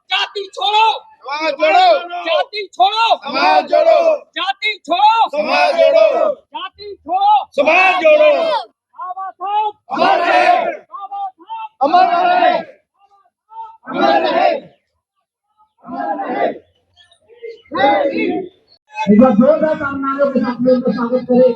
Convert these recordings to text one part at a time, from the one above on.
जाति छोड़ो समाज जोड़ो, जाति छोड़ो समाज जोड़ो, जाति छोड़ो समाज जोड़ो, जाति छोड़ो समाज जोड़ो। बाबा साहब अमर रहे, बाबा साहब अमर रहे, अमर रहे, अमर रहे। एक बार जोरदार तालियों के साथ में उनका स्वागत करें।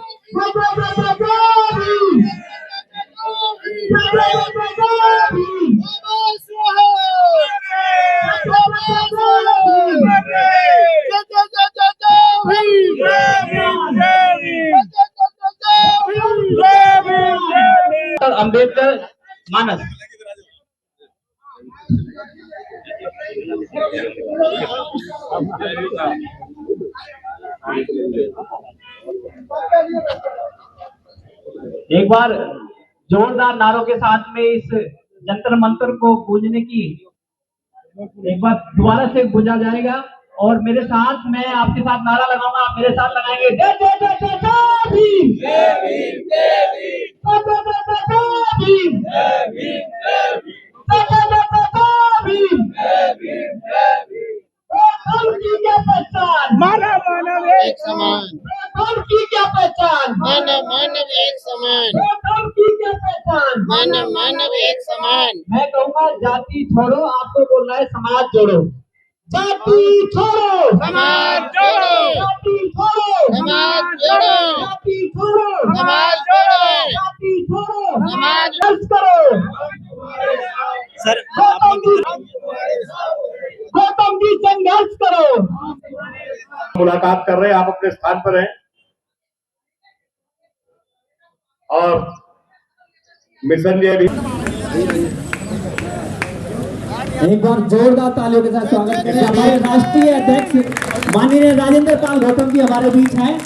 अंबेडकर मानस एक बार जोरदार नारों के साथ में इस जंतर मंतर को गूंजने की एक बार दोबारा से गूंजा जाएगा और मेरे साथ मैं आपके साथ नारा लगाऊंगा, आप मेरे साथ लगाएंगे जय जय जय जय जय भीम, जय भीम, जय भीम, जय जय जय जय भीम, जय भीम, जय भीम, जय भीम, जय भीम। धर्म की क्या पहचान, मानव मानव एक समान, धर्म की क्या पहचान, मानव मानव एक समान, धर्म की क्या पहचान, मानव मानव एक समान। मैं कहूँगा जाति छोड़ो, आपको बोलना है समाज जोड़ो। जाति छोड़ो, समाज जोड़ो, जाति छोड़ो, समाज जोड़ो, जाति छोड़ो, समाज जोड़ो, जाति छोड़ो, समाज संघर्ष करो। सर गौतम जी संघर्ष करो। मुलाकात कर रहे हैं, आप अपने स्थान पर हैं और मिशन ये भी एक बार जोरदार तालियों के साथ स्वागत करें। हमारे राष्ट्रीय अध्यक्ष माननीय राजेंद्र पाल गौतम जी हमारे बीच हैं।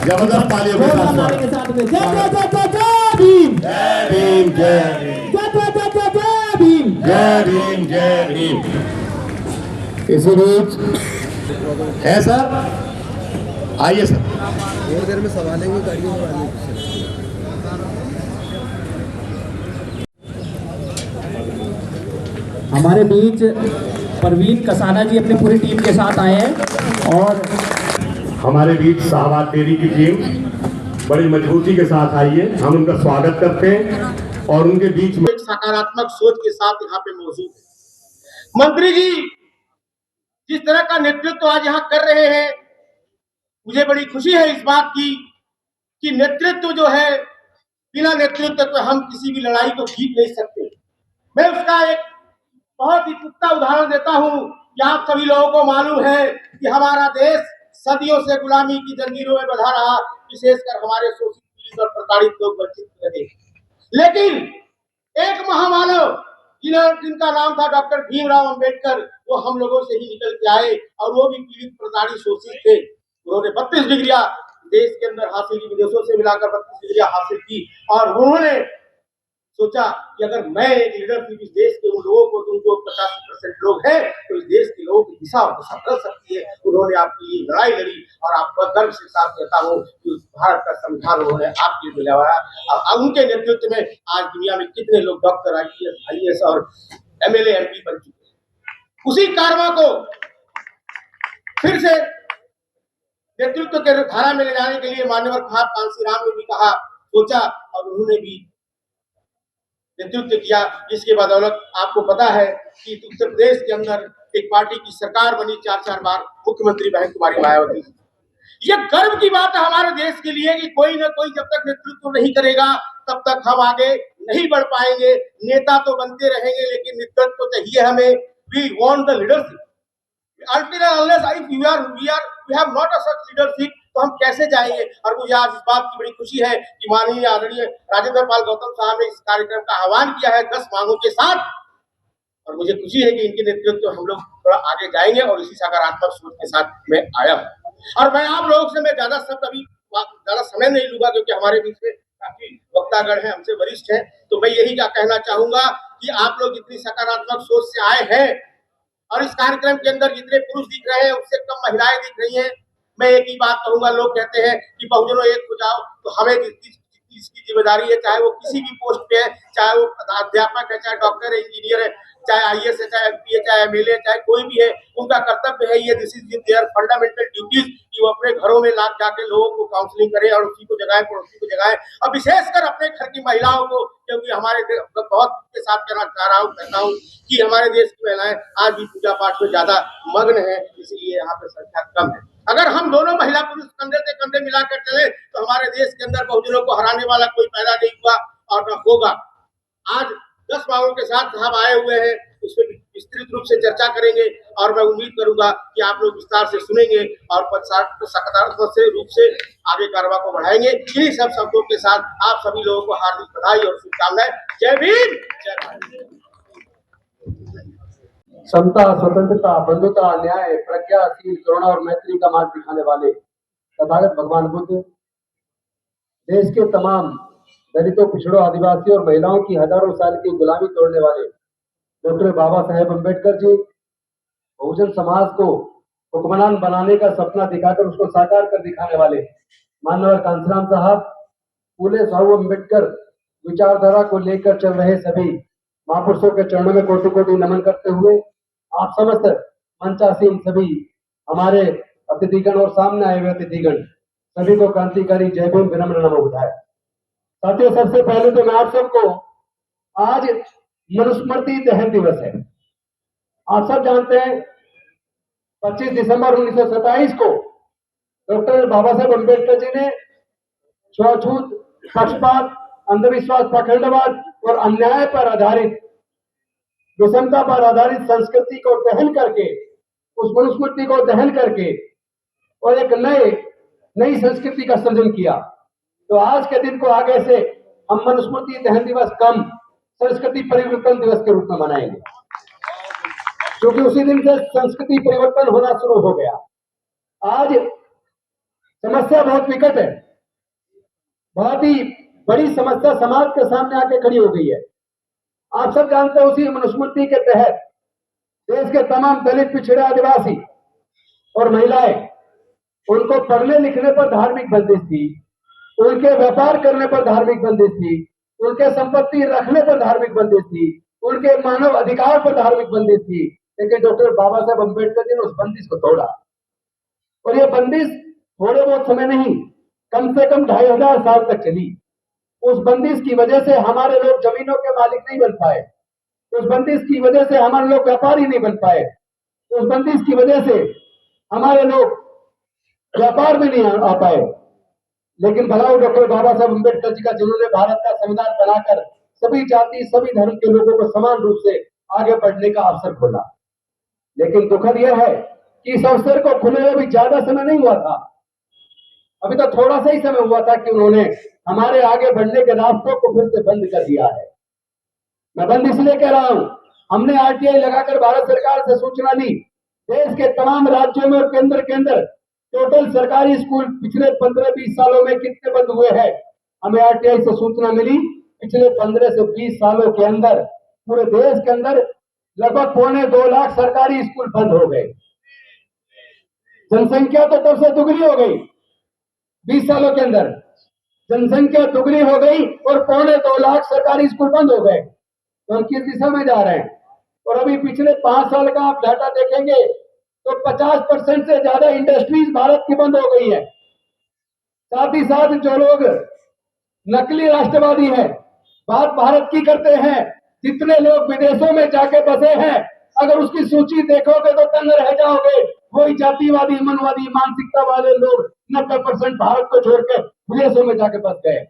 जबरदस्त तालियों के जोरदार नारे के साथ में जय जय जय जय जय भीम, जय भीम, जय भीम, जय जय जय जय जय भीम, जय भीम, जय भीम। इसी बीच है सर, आइए सर। थोड़ी देर में सवाल है, गाड़ियों में आने हमारे बीच परवीन कसाना जी अपनी पूरी टीम के साथ आए हैं और हमारे बीच शाहबाद डेयरी की टीम बड़ी मजबूती के साथ आई है, हम उनका स्वागत करते हैं और उनके बीच में एक सकारात्मक सोच के साथ यहाँ पे मौजूद है। मंत्री जी जिस तरह का नेतृत्व आज यहाँ कर रहे हैं, मुझे बड़ी खुशी है इस बात की कि नेतृत्व जो है, बिना नेतृत्व के हम किसी भी लड़ाई को जीत नहीं सकते। मैं उसका एक बहुत ही पुख्ता उदाहरण देता हूँ कि आप सभी लोगों को मालूम है कि हमारा देश सदियों से गुलामी की जंजीरों में बंधा रहा, विशेषकर हमारे शोषित पीड़ित और प्रताड़ित लोग वंचित रहे। लेकिन एक महामानव जिनका नाम था डॉक्टर भीमराव अंबेडकर, वो हम लोगों से ही निकल के आए और वो भी पीड़ित प्रताड़ित शोषित थे। उन्होंने 32 डिग्रियां देश के अंदर हासिल की, विदेशों से मिलाकर 32 डिग्रियां हासिल की और उन्होंने सोचा कि अगर मैं एक लीडरशिप इस देश के उन लोगों को दूं जो 85% लोग हैं, तो इस देश के लोगों की दिशा और दशा बदल सकती है। उन्होंने आपके लिए लड़ाई लड़ी और आपका गर्व से साथ कहता हूँ कि भारत का संविधान उन्होंने आपके लिए दिलवाया। और उनके नेतृत्व में आज दुनिया में कितने लोग डॉक्टर, IAS और MLA MP बन चुके हैं। उसी कारवा को फिर से नेतृत्व के धारा में ले जाने के लिए मान्यवर खाप कांसीराम ने भी कहा, सोचा और उन्होंने भी नेतृत्व किया, जिसके बदौलत आपको पता है कि उत्तर प्रदेश के अंदर एक पार्टी की सरकार बनी 4 बार, मुख्यमंत्री बहन कुमारी मायावती। ये गर्व की बात है हमारे देश के लिए कि कोई ना कोई जब तक नेतृत्व नहीं करेगा तब तक हम आगे नहीं बढ़ पाएंगे। नेता तो बनते रहेंगे लेकिन नेतृत्व तो चाहिए हमें। We want the leadership. We have not a such leadership, तो हम कैसे जाएंगे। और मुझे आज इस बात की बड़ी खुशी है कि माननीय आदरणीय राजेंद्र पाल गौतम साहब ने इस कार्यक्रम का आह्वान किया है 10 मांगों के साथ, और मुझे खुशी है कि इनके नेतृत्व हम लोग थोड़ा आगे जाएंगे और इसी सकारात्मक सोच के साथ मैं आया हूँ। और मैं आप लोगों से मैं ज्यादा समय नहीं लूंगा क्योंकि हमारे बीच में काफी वक्तागण है, हमसे वरिष्ठ है। तो मैं यही क्या कहना चाहूंगा कि आप लोग इतनी सकारात्मक सोच से आए हैं और इस कार्यक्रम के अंदर जितने पुरुष दिख रहे हैं उससे कम महिलाएं दिख रही हैं। मैं एक ही बात कहूंगा, लोग कहते हैं कि बहुजनों एक हो जाओ, तो हमें जितनी इसकी जिम्मेदारी है, चाहे वो किसी भी पोस्ट पे है, चाहे वो अध्यापक है, चाहे डॉक्टर है, इंजीनियर है, चाहे आईएएस है, चाहे एमपी है, चाहे एमएलए, चाहे कोई भी है, उनका कर्तव्य है ये, this is there fundamental duties कि वो अपने घरों में ला जाके लोगों को काउंसलिंग करें और उसी को जगाएं, पड़ोसी को जगाएं, और विशेषकर अपने घर की महिलाओं को, क्योंकि हमारे बहुत के साथ कहता हूँ कि हमारे देश की महिलाएं आज भी पूजा पाठ में ज्यादा मग्न है, इसीलिए यहाँ पे संख्या कम है। अगर हम दोनों महिला पुरुष कंधे से कंधे मिलाकर चले तो हमारे देश के अंदर बहुजनों को हराने वाला कोई पैदा नहीं हुआ और न होगा। आज 10 बातों के साथ हम आए हुए हैं, उसमें विस्तृत रूप से चर्चा करेंगे और मैं उम्मीद करूंगा कि आप लोग विस्तार से सुनेंगे और सकारात्मक से रूप से आगे कार्रवाई को बढ़ाएंगे। इन्हीं सब शब्दों के साथ आप सभी लोगों को हार्दिक बधाई और शुभकामनाएं। जय भीम, जय भारत। समता, स्वतंत्रता, बंधुता, न्याय, प्रज्ञा, शील, करुणा और मैत्री का मार्ग दिखाने वाले तथागत भगवान बुद्ध देश के तमाम दलितों, पिछड़ों, आदिवासियों और महिलाओं की हजारों साल की गुलामी तोड़ने वाले डॉक्टर बाबा साहेब अम्बेडकर जी बहुजन समाज को हुक्मरान बनाने का सपना दिखाकर उसको साकार कर दिखाने वाले माननीय कांशीराम साहब, फूले साहू अम्बेडकर विचारधारा को लेकर चल रहे सभी महापुरुषों के चरणों में कोटि कोटि नमन करते हुए आप समस्त मंचासीन सभी हमारे अतिथिगण और सामने आए हुए अतिथिगण सभी को क्रांतिकारी जय भीम, विनम्र नमो बुधाय। साथियों, सबसे पहले तो मैं आप सबको, आज मनुस्मृति दहन दिवस है। आप सब जानते हैं 25 दिसंबर 1927 को डॉक्टर बाबा साहेब अम्बेडकर जी ने छुआछूत, पक्षपात, अंधविश्वास, पाखंडवाद और अन्याय पर आधारित, विषमता पर आधारित संस्कृति को दहन करके, उस मनुस्मृति को दहन करके और एक नई संस्कृति का सृजन किया। तो आज के दिन को आगे से हम मनुस्मृति दहन दिवस कम संस्कृति परिवर्तन दिवस के रूप में मनाएंगे, क्योंकि उसी दिन से संस्कृति परिवर्तन होना शुरू हो गया। आज समस्या बहुत विकट है, बहुत ही बड़ी समस्या समाज के सामने आके खड़ी हो गई है। आप सब जानते हैं उसी मनुस्मृति के तहत देश के तमाम दलित, पिछड़े, आदिवासी और महिलाएं, उनको पढ़ने लिखने पर धार्मिक बंदिश थी, उनके व्यापार करने पर धार्मिक बंदिश थी, उनके संपत्ति रखने पर धार्मिक बंदिश थी, उनके मानव अधिकार पर धार्मिक बंदिश थी। लेकिन डॉक्टर बाबा साहब अम्बेडकर जी ने उस बंदिश को तोड़ा, और ये बंदिश थोड़े बहुत समय नहीं, कम से कम 2500 साल तक चली। उस बंदिश की वजह से हमारे लोग जमीनों के मालिक नहीं बन पाए, उस बंदिश की वजह से हमारे लोग व्यापारी नहीं बन पाए, उस बंदिश की वजह से हमारे लोग व्यापार में नहीं आ पाए। लेकिन भलाओ डॉक्टर बाबा साहब अम्बेडकर जी का, जिन्होंने भारत का संविधान बनाकर सभी जाति, सभी धर्म के लोगों को समान रूप से आगे बढ़ने का अवसर खोला। लेकिन दुखद यह है कि इस अवसर को खुले हुए भी ज्यादा समय नहीं हुआ था, अभी तो थोड़ा सा ही समय हुआ था कि उन्होंने हमारे आगे बढ़ने के रास्तों को फिर से बंद कर दिया है। मैं बंद इसलिए कह रहा हूं, हमने आरटीआई लगाकर भारत सरकार से सूचना ली, देश के तमाम राज्यों में और केंद्र के अंदर टोटल सरकारी स्कूल पिछले 15-20 सालों में कितने बंद हुए हैं, हमें आरटीआई से सूचना मिली। पिछले 15 से 20 सालों के अंदर पूरे देश के अंदर लगभग 2.25 लाख सरकारी स्कूल बंद हो गए। जनसंख्या तो तब से दुगनी हो गई, 20 सालों के अंदर जनसंख्या दुगनी हो गई और 2.25 लाख सरकारी स्कूल बंद हो गए। तो हम किस दिशा में जा रहे हैं? और अभी पिछले 5 साल का आप डाटा देखेंगे तो 50% से ज्यादा इंडस्ट्रीज भारत की बंद हो गई है। साथ ही साथ जो लोग नकली राष्ट्रवादी हैं, बात भारत की करते हैं, जितने लोग विदेशों में जाके बसे हैं, अगर उसकी सूची देखोगे तो तंग रह जाओगे। वही जातिवादी, मनवादी मानसिकता वाले लोग 90% भारत को छोड़कर विदेशों में जाके बस गए।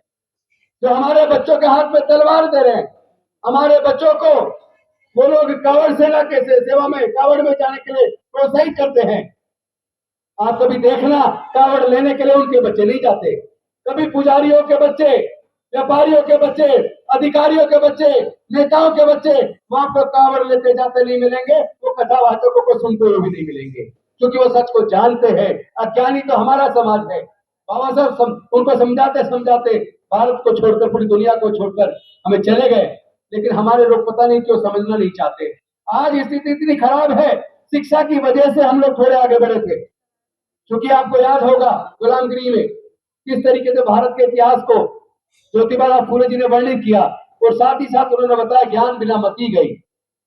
जो हमारे बच्चों के हाथ में तलवार दे रहे हैं, हमारे बच्चों को वो लोग कांवड़ सेना के सेवा में, कांवड़ में जाने के लिए प्रोत्साहित करते हैं। आप कभी देखना, कांवड़ लेने के लिए उनके बच्चे नहीं जाते। कभी पुजारियों के बच्चे, व्यापारियों के बच्चे, अधिकारियों के बच्चे, नेताओं के बच्चे वहां पर कांवड़ लेते जाते नहीं मिलेंगे। वो कथावाचकों को सुनते हुए भी नहीं मिलेंगे, क्योंकि वो सच को जानते हैं। अज्ञानी तो हमारा समाज है। बाबा साहब उनको समझाते समझाते भारत को छोड़कर, पूरी दुनिया को छोड़कर हमें चले गए, लेकिन हमारे लोग पता नहीं क्यों समझना नहीं चाहते। आज स्थिति इतनी खराब है, शिक्षा की वजह से हम लोग थोड़े आगे बढ़े थे। क्योंकि आपको याद होगा गुलामगिरी में किस तरीके से भारत के इतिहास को ज्योतिबा फूले जी ने वर्णित किया, और साथ ही साथ उन्होंने बताया ज्ञान बिना मति गई,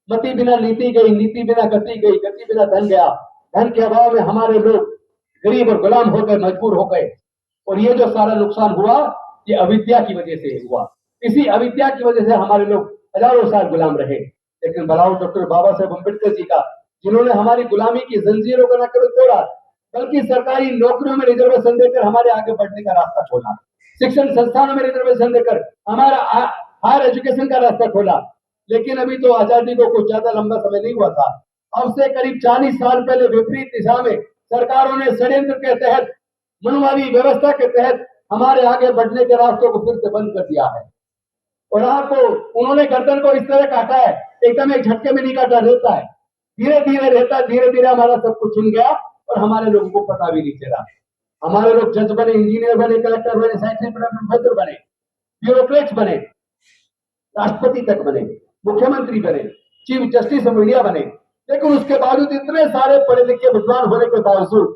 मति बिना नीति गई, नीति बिना गति गई, गति बिना धन गया, धन के अभाव में हमारे लोग गरीब और गुलाम हो गए, मजबूर हो गए। और ये जो सारा नुकसान हुआ, ये अविद्या की वजह से हुआ। इसी अविद्या की वजह से हमारे लोग हजारों साल गुलाम रहे। लेकिन बलाओ डॉक्टर बाबा साहेब अम्बेडकर जी का, जिन्होंने हमारी गुलामी की जंजीरों को न केवल तोड़ा, बल्कि सरकारी नौकरियों में रिजर्वेशन देकर हमारे आगे बढ़ने का रास्ता खोला, शिक्षण संस्थानों में रिजर्वेशन देकर हमारा हायर एजुकेशन का रास्ता खोला। लेकिन अभी तो आजादी को कुछ ज्यादा लंबा समय नहीं हुआ था। अब से करीब 40 साल पहले विपरीत दिशा में सरकारों ने षड्यंत्र के तहत, मनवादी व्यवस्था के तहत हमारे आगे बढ़ने के रास्तों को फिर से बंद कर दिया है। और आपको उन्होंने गर्दन को इस तरह काटा है, एकदम एक झटके में नहीं काटा, रहता है, धीरे धीरे रहता, धीरे धीरे हमारा सब कुछ छिन गया और हमारे लोगों को पता भी नहीं चला। हमारे लोग जज बने, इंजीनियर बने, कलेक्टर बने, साइंटिस्ट बने, प्रोफेसर बने, ब्यूरोक्रेट्स बने, राष्ट्रपति तक बने, मुख्यमंत्री बने, चीफ जस्टिस ऑफ इंडिया बने। लेकिन उसके बावजूद, इतने सारे पढ़े लिखे विद्वान होने के बावजूद,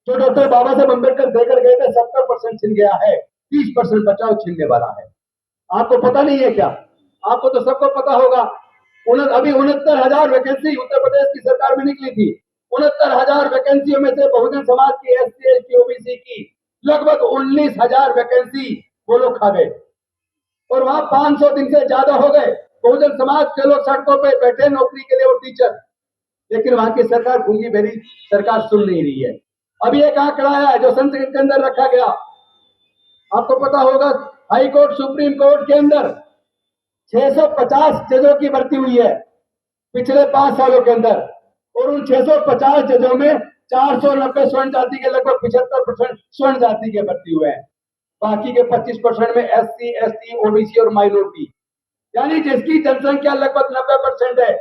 जो डॉक्टर बाबा साहेब अम्बेडकर देकर गए थे 70% छिन गया है, 30% बचाव छिनने वाला है। आपको पता नहीं है क्या? आपको तो सबको पता होगा। अभी 69,000 वैकेंसी उत्तर प्रदेश की सरकार में निकली थी। 69,000 वैकेंसियों में से बहुजन समाज की, SC, ST, OBC की लगभग 19,000 वैकेंसी वो लोग खा गए। और वहां 500 दिन से ज्यादा हो गए बहुजन समाज के लोग सड़कों पे बैठे नौकरी के लिए, वो टीचर। लेकिन वहां की सरकार गूंगी बहरी सरकार सुन नहीं रही है। अभी एक आंकड़ा आया जो संसद के अंदर रखा गया, आपको पता होगा, हाई कोर्ट, सुप्रीम कोर्ट के अंदर 650 जजों की भर्ती हुई है पिछले 5 सालों के अंदर। और उन 650 जजों में 490 स्वर्ण जाति के, लगभग 75% स्वर्ण जाति के भर्ती हुए हैं। बाकी के 25% में SC, ST, OBC और माइनॉरिटी, यानी जिसकी जनसंख्या लगभग 90% है,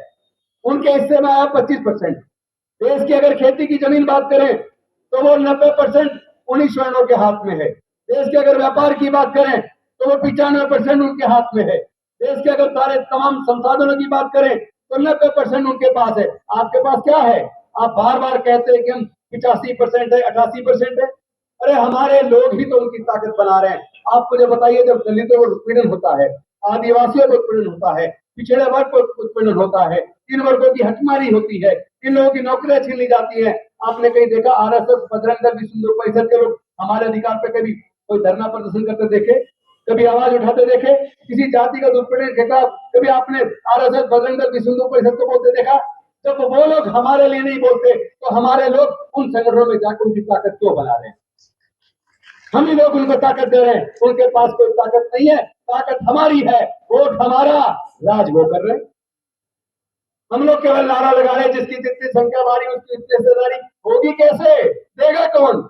उनके हिस्से में आया 25%। देश की अगर खेती की जमीन बात करें तो वो 90% उन्हीं स्वर्णों के हाथ में है। देश के अगर व्यापार की बात करें तो वो 95% उनके हाथ में है। देश के अगर सारे तमाम संसाधनों की बात करें तो 90% उनके पास है। आपके पास क्या है? आप बार बार कहते हैं कि हम 85% है, 88% है। अरे हमारे लोग ही तो उनकी ताकत बना रहे हैं। आप मुझे बताइए, जब दलितों को उत्पीड़न होता है, आदिवासियों को उत्पीड़न होता है, पिछड़े वर्ग को उत्पीड़न होता है, इन वर्गों की हकमारी होती है, इन लोगों की नौकरियां छीन ली जाती है। आपने कहीं देखा RSS, बजरंग दल, विश्व हिंदू परिषद के लोग हमारे अधिकार पे कभी कोई धरना प्रदर्शन करते देखे? कभी आवाज उठाते देखे? किसी जाति का उत्पीड़न के खिलाफ कभी आपने RSS, बजरंग दल, विश्व हिंदू परिषद को बोलते देखा? जब वो लोग हमारे लिए नहीं बोलते तो हमारे लोग उन संगठनों में जाकर उनकी ताकत क्यों बना रहे हैं? हम ही लोग उनको ताकत दे रहे हैं। उनके पास कोई ताकत नहीं है, ताकत हमारी है, वोट हमारा, राज वो कर रहे हैं। हम लोग केवल नारा लगा रहे हैं, जिसकी जितनी संख्या हमारी उसकी इतनी हिस्सेदारी होगी। कैसे देगा कौन,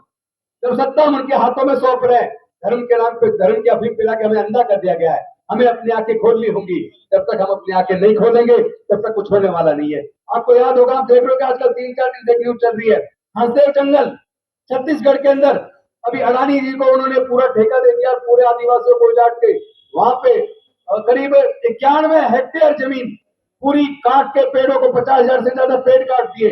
जब सत्ता हम उनके हाथों में सौंप रहे हैं? धर्म के नाम पे धर्म की अफीम पिला के हमें अंधा कर दिया गया है। हमें अपनी आंखें खोलनी होंगी। जब तक हम अपनी आंखें नहीं खोलेंगे तब तक कुछ होने वाला नहीं है। आपको याद होगा, आप देख रहे हो कि आजकल 3-4 दिन से न्यूज चल रही है, हंसदेव जंगल छत्तीसगढ़ के अंदर, अभी अडानी जी को उन्होंने पूरा ठेका दे दिया, पूरे आदिवासियों को उजाड़ के वहां पे करीब 91 हेक्टेयर जमीन पूरी काट के, पेड़ों को 50,000 से ज्यादा पेड़ काट दिए,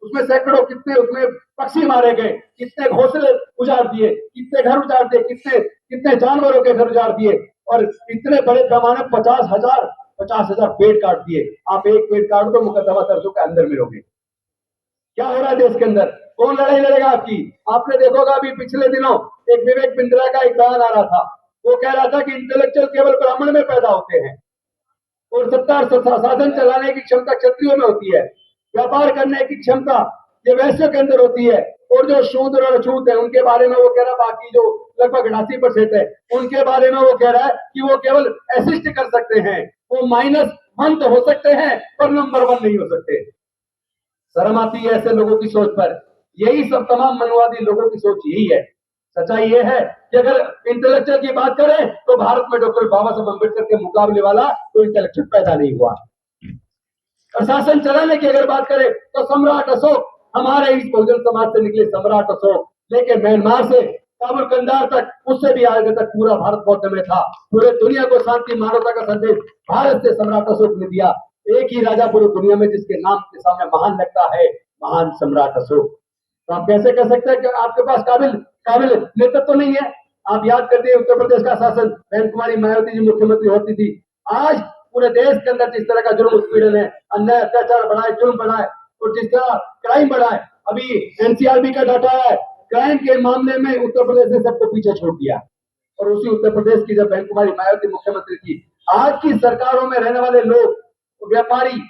उसमें सैकड़ों, कितने उसमें पक्षी मारे गए, कितने घोंसले उजाड़ दिए, कितने घर उजाड़ दिए, कितने जानवरों के घर उजाड़ दिए, और इतने बड़े पैमाने 50,000 पेड़ काट दिए। आप एक पेड़ काट दो, मुकदमा दर्ज के अंदर मिलोगे। क्या हो रहा है देश के अंदर? कौन लड़ाई लड़ेगा आपकी? आपने देखोगा अभी पिछले दिनों एक विवेक बिंद्रा का एक बयान आ रहा था। वो कह रहा था कि इंटेलेक्चुअल केवल ब्राह्मण में पैदा होते हैं और सत्ता और शासन चलाने की क्षमता क्षत्रियों में होती है, व्यापार करने की क्षमता ये वैश्यों के अंदर होती है, और जो शूद्र और अछूत है उनके बारे में वो कह रहा है, बाकी जो लगभग 88% है उनके बारे में वो कह रहा है कि वो केवल असिस्ट कर सकते हैं, वो -1 तो हो सकते हैं पर नंबर 1 नहीं हो सकते। शर्म आती है ऐसे लोगों की सोच पर। यही सब तमाम मनवादी लोगों की सोच यही है। सच्चाई ये है कि अगर इंटेलेक्चुअल की बात करें तो भारत में डॉक्टर बाबा साहब अम्बेडकर के मुकाबले वाला कोई इंटेलेक्चुअल पैदा नहीं हुआ। और शासन चलाने की अगर बात करें तो सम्राट अशोक, हमारे इस बहुजन समाज से निकले सम्राट अशोक, लेकिन म्यांमार से काबुल कंधार तक, उससे भी आगे तक पूरा भारत बौद्ध में था। पूरे दुनिया को शांति मानवता का संदेश भारत से सम्राट अशोक ने दिया। एक ही राजा पूरी दुनिया में जिसके नाम के सामने महान लगता है, महान सम्राट अशोक। तो आप कैसे कह सकते हैं कि आपके पास काबिल नेतृत्व तो नहीं है? आप याद करते हैं उत्तर प्रदेश का शासन बहन कुमारी मायावती जी मुख्यमंत्री होती थी। आज पूरे देश के अंदर जिस तरह का जुर्म उत्पीड़न है, अन्याय अत्याचार बढ़ा है, जुर्म बढ़ा है और जिस तरह क्राइम बढ़ा है, अभी एनसीआरबी का डाटा है, क्राइम के मामले में उत्तर प्रदेश ने सबको पीछे छोड़ दिया। और उसी उत्तर प्रदेश की जब बहन कुमारी मायावती मुख्यमंत्री थी, आज की सरकारों में रहने वाले लोग, व्यापारी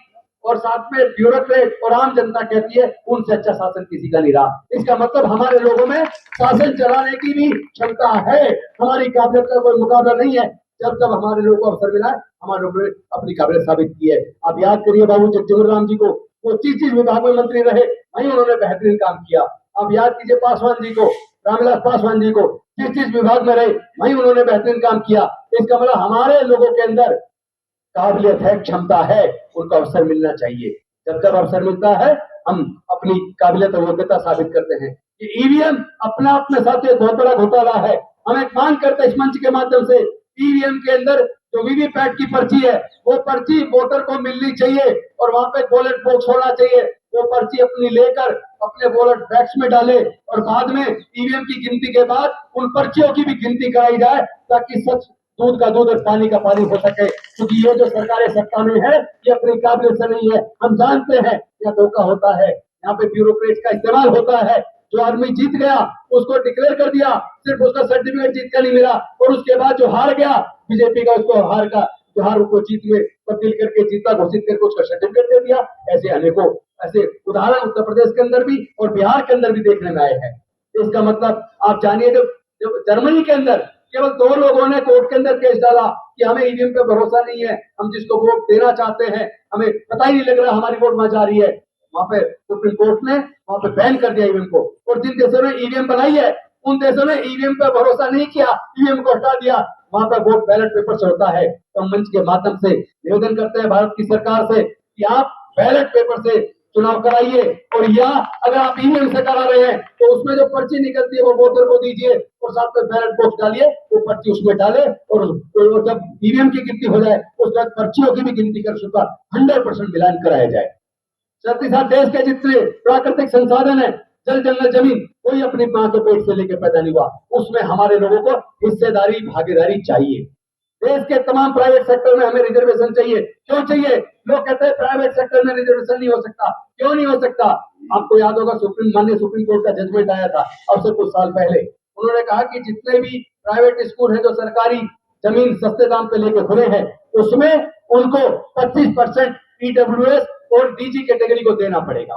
और साथ में ब्यूरोक्रेट और आम जनता कहती है उनसे अच्छा शासन किसी का नहीं रहा। इसका मतलब हमारे लोगों में शासन चलाने की भी क्षमता है, हमारी काबिलियत का कोई मुकाबला नहीं है। जब जब हमारे लोगों को अवसर मिला है, हमारे लोगों ने अपनी काबिलियत साबित की है। आप याद करिए बाबू जगजीवन राम जी को, वो 30 विभाग में मंत्री रहे, वहीं उन्होंने बेहतरीन काम किया। आप याद कीजिए पासवान जी को, रामविलास पासवान जी को, जिस विभाग में रहे वहीं उन्होंने बेहतरीन काम किया। इसका मतलब हमारे लोगों के अंदर काबिलियत है, क्षमता है, उनको अवसर मिलना चाहिए। जब जब अवसर मिलता है हम अपनी काबिलियत और योग्यता साबित करते हैं। कि ईवीएम अपना अपने साथ एक बहुत बड़ा घोटाला है। हम एक मांग करते हैं इस मंच के माध्यम से, ईवीएम के अंदर जो वीवीपैट की पर्ची है, वो पर्ची वोटर को मिलनी चाहिए और वहां पे बैलेट बॉक्स होना चाहिए। वो पर्ची अपनी लेकर अपने बैलेट बॉक्स में डाले और बाद में ईवीएम की गिनती के बाद उन पर्चियों की भी गिनती कराई जाए, ताकि सच दूध का दूध और पानी का पानी हो सके। क्योंकि ये जो सरकारें सत्ता में है, ये अपनी काबिलियत से नहीं है। हम जानते हैं यहाँ धोखा होता है, यहाँ पे ब्यूरोक्रेट का इस्तेमाल होता है। जो आदमी जीत गया उसको डिक्लेयर कर दिया, सिर्फ उसका सर्टिफिकेट जीत का नहीं मिला, और उसके बाद जो हार गया बीजेपी का, उसको हार का जो हार को जीत में तब्दील करके जीता घोषित करके उसका सर्टिफिकेट दे दिया। ऐसे अनेकों ऐसे उदाहरण उत्तर प्रदेश के अंदर भी और बिहार के अंदर भी देखने में आए हैं। इसका मतलब आप जानिए, जब जर्मनी के अंदर केवल 2 लोगों ने कोर्ट के अंदर केस डाला कि हमें ईवीएम पे भरोसा नहीं है, हम जिसको वोट देना चाहते हैं हमें पता ही नहीं लग रहा हमारी वोट वहां जा रही है, वहां पे सुप्रीम कोर्ट ने वहां पे बैन कर दिया ईवीएम को। और जिन देशों ने ईवीएम बनाई है उन देशों ने ईवीएम पे भरोसा नहीं किया, ईवीएम को हटा दिया, वहां पर वोट बैलेट पेपर से होता है। तो मंच के माध्यम से निवेदन करते हैं भारत की सरकार से कि आप बैलेट पेपर से चुनाव कराइए, और या अगर आप ईवीएम से करा रहे हैं तो उसमें जो पर्ची निकलती है वो वोटर को दीजिए और साथ में बैलेट बॉक्स डालिए, वो पर्ची उसमें डाले, और जब ईवीएम की गिनती हो जाए उस वक्त पर्चियों की भी गिनती कर उसका 100% मिलान कराया जाए। साथ ही साथ देश के जितने प्राकृतिक संसाधन है, जल जंगल जमीन, कोई अपनी मां के पेट से लेकर पैदा नहीं हुआ, उसमें हमारे लोगों को हिस्सेदारी भागीदारी चाहिए। देश के तमाम प्राइवेट सेक्टर में हमें रिजर्वेशन चाहिए। क्यों चाहिए? लोग कहते हैं प्राइवेट सेक्टर में रिजर्वेशन नहीं हो सकता। क्यों नहीं हो सकता? आपको याद होगा माननीय सुप्रीम कोर्ट का जजमेंट आया था अब से कुछ साल पहले। उन्होंने कहा कि जितने भी प्राइवेट स्कूल है जो सरकारी जमीन सस्ते दाम पे लेके खुले हैं, उसमें उनको 25% ईडब्ल्यूएस और डीजी कैटेगरी को देना पड़ेगा।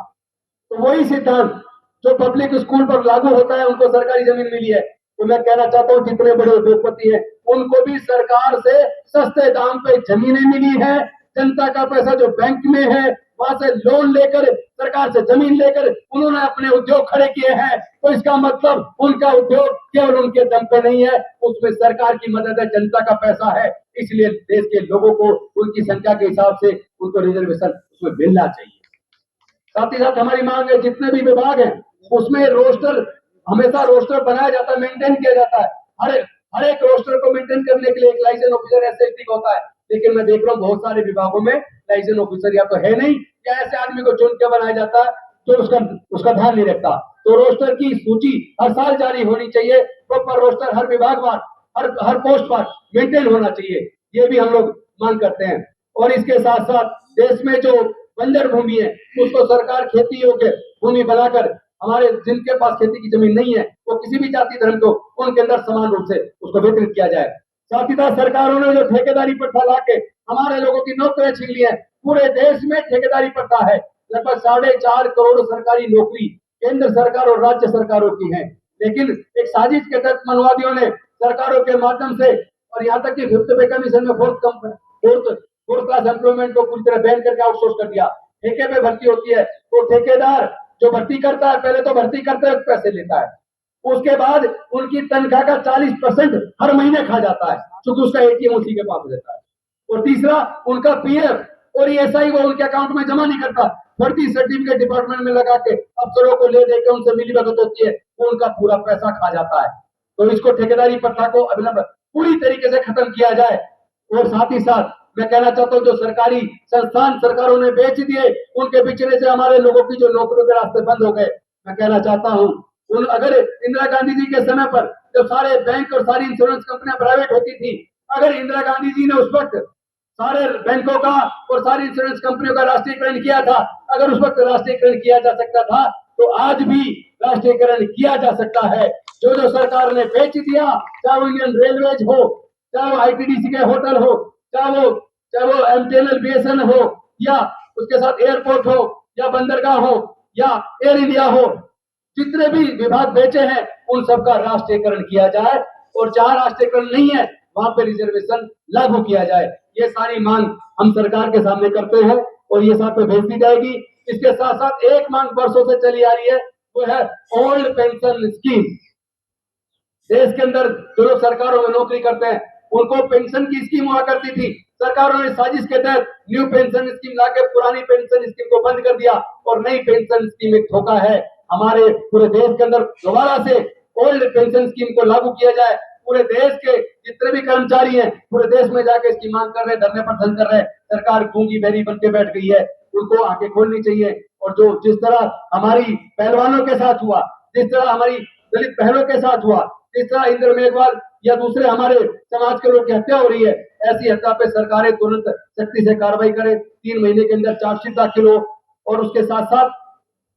तो वही सिद्धांत जो पब्लिक स्कूल पर लागू होता है, उनको सरकारी जमीन मिली है। तो मैं कहना चाहता हूँ जितने बड़े उद्योगपति हैं उनको भी सरकार से सस्ते दाम पे जमीनें मिली है। जनता का पैसा जो बैंक में है वहां से लोन लेकर, सरकार से जमीन लेकर उन्होंने अपने उद्योग खड़े किए हैं। तो इसका मतलब उनका उद्योग केवल उनके दम पे नहीं है, उसमें सरकार की मदद है, जनता का पैसा है। इसलिए देश के लोगों को उनकी संख्या के हिसाब से उनको रिजर्वेशन उसमें मिलना चाहिए। साथ ही साथ हमारी मांग है जितने भी विभाग हैं उसमें रोस्टर, हमेशा रोस्टर बनाया जाता है, मेंटेन किया जाता है। हर एक रोस्टर को मेंटेन करने के लिए एक लाइसेंस ऑफिसर एसएसटी होता है, लेकिन मैं देख रहा हूँ बहुत सारे विभागों में लाइसेंस ऑफिसर या तो है नहीं, या ऐसे आदमी को चुन के बनाया जाता है जो उसका ध्यान नहीं रखता। तो रोस्टर की सूची हर साल जारी होनी चाहिए, प्रॉपर रोस्टर हर विभाग पर, हर पोस्ट पर मेंटेन होना चाहिए। ये भी हम लोग मांग करते हैं। और इसके साथ साथ देश में जो बंजर भूमि है उसको सरकार खेती योग्य भूमि बनाकर, हमारे जिनके पास खेती की जमीन नहीं है वो किसी भी जाति धर्म को उनके अंदर समान रूप से उसको वितरित किया जाए। साथ ही साथ सरकारों ने जो ठेकेदारी प्रथा लाके हमारे लोगों की नौकरियां छीन ली है, पूरे देश में ठेकेदारी प्रथा है। लगभग 4.5 करोड़ सरकारी नौकरी केंद्र सरकार और राज्य सरकारों की है, लेकिन एक साजिश के तहत मनवादियों ने सरकारों के माध्यम से, और यहाँ तक कि 5th पे कमीशन में फोर्थ क्लास एम्प्लॉयमेंट को पूरी तरह बैन करके आउटसोर्स कर दिया। ठेके पे भर्ती होती है तो ठेकेदार जो भर्ती करता है, पहले तो भर्ती करता है, पैसे लेता है, उसके बाद उनकी तनख्वाह का 40% हर महीने खा जाता है, क्योंकि उसका एटीएम उसी के पास रहता है। और तीसरा, उनका पीएफ और ईएसआई वो उनके अकाउंट में जमा नहीं करता, फर्जी सर्टिफिकेट डिपार्टमेंट में लगा के अफसरों को ले देकर उनसे मिली भगत होती है, वो उनका पूरा पैसा खा जाता है। तो इसको ठेकेदारी प्रथा को पूरी तरीके से खत्म किया जाए। और साथ ही साथ मैं कहना चाहता हूँ जो सरकारी संस्थान सरकारों ने बेच दिए, उनके पिछले से हमारे लोगों की जो नौकरियों के रास्ते बंद हो गए। मैं कहना चाहता हूँ अगर इंदिरा गांधी जी के समय पर जब सारे बैंक और सारी इंश्योरेंस कंपनियां प्राइवेट होती थी, अगर इंदिरा गांधी जी ने उस वक्त सारे बैंकों का और सारी इंश्योरेंस कंपनियों का राष्ट्रीयकरण किया था, अगर उस वक्त राष्ट्रीयकरण किया जा सकता था, तो आज भी राष्ट्रीयकरण किया जा सकता है। जो जो सरकार ने बेच दिया, चाहे वो इंडियन रेलवेज हो, चाहे वो आईटीडीसी के होटल हो, चाहे वो एमटीएनएल बीएसएनएल हो, या उसके साथ एयरपोर्ट हो, या बंदरगाह हो, या एयर इंडिया हो, जितने भी विभाग बेचे हैं उन सबका राष्ट्रीयकरण किया जाए, और जहां राष्ट्रीयकरण नहीं है वहां पे रिजर्वेशन लागू किया जाए। ये सारी मांग हम सरकार के सामने करते हैं और ये साथ में भेज दी जाएगी। इसके साथ साथ एक मांग वर्षों से चली आ रही है, वो है ओल्ड पेंशन स्कीम। देश के अंदर जो लोग सरकारों में नौकरी करते हैं उनको पेंशन की स्कीम हुआ करती थी, सरकारों ने साजिश के तहत न्यू पेंशन स्कीम लाके पुरानी पेंशन स्कीम को बंद कर दिया और नई पेंशन स्कीम एक धोखा है। हमारे पूरे देश के अंदर दोबारा से ओल्ड पेंशन स्कीम को लागू किया जाए। पूरे देश के जितने भी कर्मचारी हैं पूरे देश में जाके इसकी मांग कर रहे हैं, धरने प्रदर्शन कर रहे हैं। सरकार गूंगी बहरी बन के बैठ गई है, उनको आंखें खोलनी चाहिए। और जो जिस तरह हमारी पहलवानों के साथ हुआ, जिस तरह हमारी दलित बहनों के साथ हुआ, जिस तरह इंद्र मेघवाल या दूसरे हमारे समाज के लोग की हत्या हो रही है, ऐसी हत्या पे सरकारें तुरंत सख्ती से कार्रवाई करें। 3 महीने के अंदर चार्जशीट दाखिल हो और उसके साथ साथ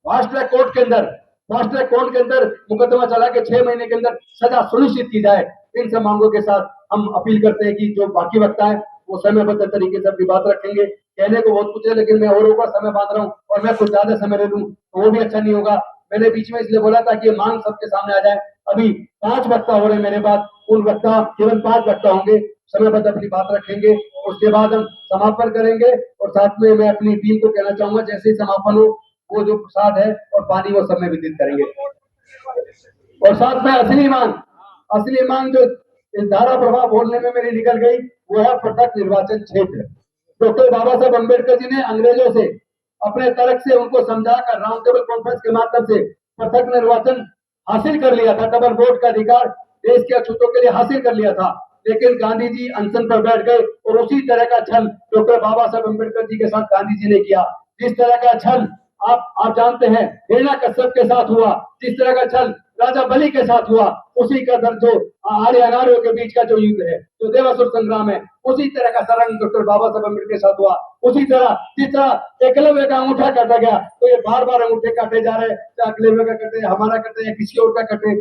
फास्ट ट्रैक कोर्ट के अंदर मुकदमा चला के 6 महीने के अंदर सजा सुनिश्चित की जाए। इन सब मांगों के साथ हम अपील करते हैं कि जो बाकी वक्ता है वो समयबद्ध तरीके से अपनी बात रखेंगे। कहने को बहुत कुछ है लेकिन मैं औरों का समय बांध रहा हूँ और मैं कुछ ज्यादा समय ले लूं तो वो भी अच्छा नहीं होगा। मैंने बीच में इसलिए बोला था कि ये मांग सबके सामने आ जाए। अभी 5 वक्ता हो रहे हैं मेरे बाद, उन वक्ता केवल 5 वक्ता होंगे, समयबद्ध अपनी बात रखेंगे, उसके बाद हम समापन करेंगे। और साथ में मैं अपनी टीम को कहना चाहूंगा जैसे ही समापन हो वो जो प्रसाद है और पानी वो सब में वितरित करेंगे। और साथ में असली मांग जो इस धारा प्रभाव बोलने में मेरी निकल गई वो है पृथक निर्वाचन क्षेत्र। डॉक्टर बाबा साहब अम्बेडकर जी ने अंग्रेजों से अपने तर्क से उनको समझाकर राउंड टेबल कॉन्फ्रेंस के माध्यम से पृथक निर्वाचन हासिल कर लिया था, डबल वोट का अधिकार देश के अछूतों के लिए हासिल कर लिया था। लेकिन गांधी जी अनशन पर बैठ गए और उसी तरह का छल डॉक्टर बाबा साहब अम्बेडकर जी के साथ गांधी जी ने किया। जिस तरह का छल आप जानते हैं हिरण्यकश्यप के साथ हुआ, जिस तरह का छल राजा बलि के साथ हुआ, उसी का दर जो आर्य अनार्यों के बीच का जो युद्ध है, जो देवासुर संग्राम है, उसी तरह का सरंग डॉक्टर बाबा साहब अम्बेडकर के साथ हुआ। उसी तरह जिस तरह एकलव्य का अंगूठा काटा गया तो ये बार अंगूठे काटे जा रहे हैं, चाहे एकलव्य का कटे, हमारा कटे या किसी और का कटे,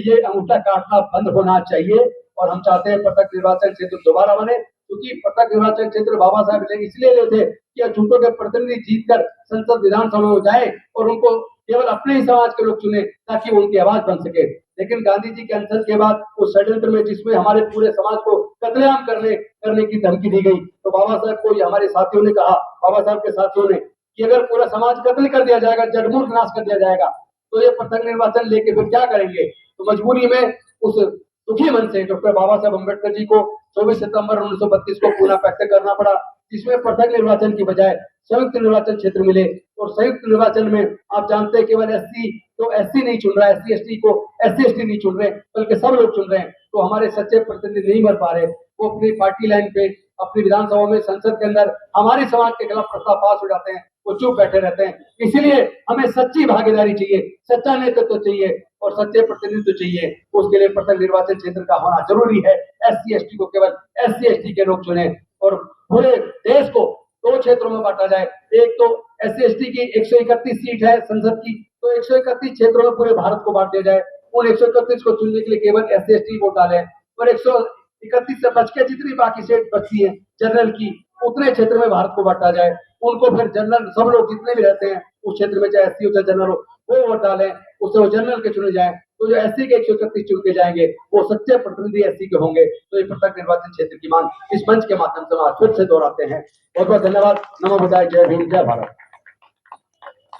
ये अंगूठा काटना बंद होना चाहिए। और हम चाहते हैं पृथक निर्वाचन क्षेत्र दोबारा बने, क्योंकि पृथक निर्वाचन क्षेत्र बाबा साहब इसलिए लेते कि अछूतों के प्रतिनिधि जीतकर संसद विधानसभा में जाए और उनको केवल अपने ही समाज के लोग चुने ताकि उनकी आवाज बन सके। लेकिन गांधी जी के अनशन के बाद उस षड्यंत्र में जिसमें हमारे पूरे समाज को कत्लेआम करने की धमकी दी गई, तो बाबा साहब को हमारे साथियों ने कहा, बाबा साहब के साथियों ने, कि अगर पूरा समाज कत्ल कर दिया जाएगा, जड़मूल नाश कर दिया जाएगा, तो ये पृथक निर्वाचन लेके फिर क्या करेंगे। तो मजबूरी में उस दुखी मन से डॉक्टर बाबा साहब अम्बेडकर जी को 24 सितंबर 1932 को पुनः पैक्ट करना पड़ा, जिसमें पृथक निर्वाचन की बजाय संयुक्त निर्वाचन क्षेत्र मिले। और संयुक्त निर्वाचन में आप जानते हैं केवल एससी तो एससी नहीं चुन रहा है, एससी एसटी को एससी एसटी नहीं चुन रहे, बल्कि सब लोग चुन रहे हैं। तो हमारे सच्चे प्रतिनिधि नहीं बन पा रहे, वो अपनी पार्टी लाइन पे अपनी विधानसभा में संसद के अंदर हमारे समाज के खिलाफ प्रस्ताव पास हो जाते हैं, वो चुप बैठे रहते हैं। इसलिए हमें सच्ची भागीदारी चाहिए, सच्चा नेतृत्व चाहिए और सच्चे प्रतिनिधित्व चाहिए। उसके लिए पृथक निर्वाचन क्षेत्र का होना जरूरी है। एससी एसटी को केवल एससी एसटी के लोग चुने और पूरे देश को 2 क्षेत्रों में बांटा जाए। एक तो एससी एसटी की 131 सीट है संसद की, तो 131 क्षेत्रों में पूरे भारत को बांट दिया जाए। उन 131 को चुनने के लिए केवल एससी एसटी वोट डाले और 131 से बच के जितनी बाकी सीट बचती है जनरल की, उतने क्षेत्र में भारत को बांटा जाए। उनको फिर जनरल सब लोग जितने भी रहते हैं उस क्षेत्र में, चाहे एससी हो चाहे जनरल हो, वो वोट डालें, उससे वो जनरल के चुने जाए। तो जो एससी के 131 चुन के जाएंगे वो सच्चे प्रतिनिधि एससी के होंगे। तो ये पृथक निर्वाचन क्षेत्र की मांग इस मंच के माध्यम से हम आज फिर से दोहराते हैं। बहुत बहुत धन्यवाद। नमो बुद्धाय, जय भीम, जय भारत।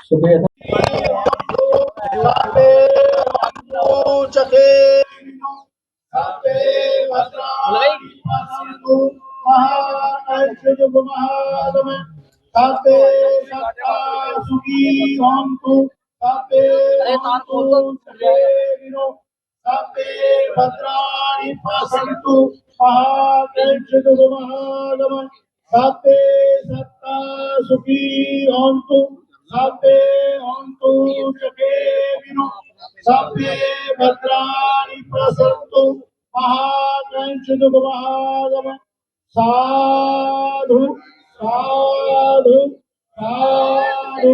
शुक्रिया। भद्राणि पश्यन्तु महाकाय साते सत्ता सुखी होन्तु। सर्वे हन्तु सुखिनो सर्वे भद्राणि पश्यन्तु महागणेशदुर्गमहागम साधु साधु साधु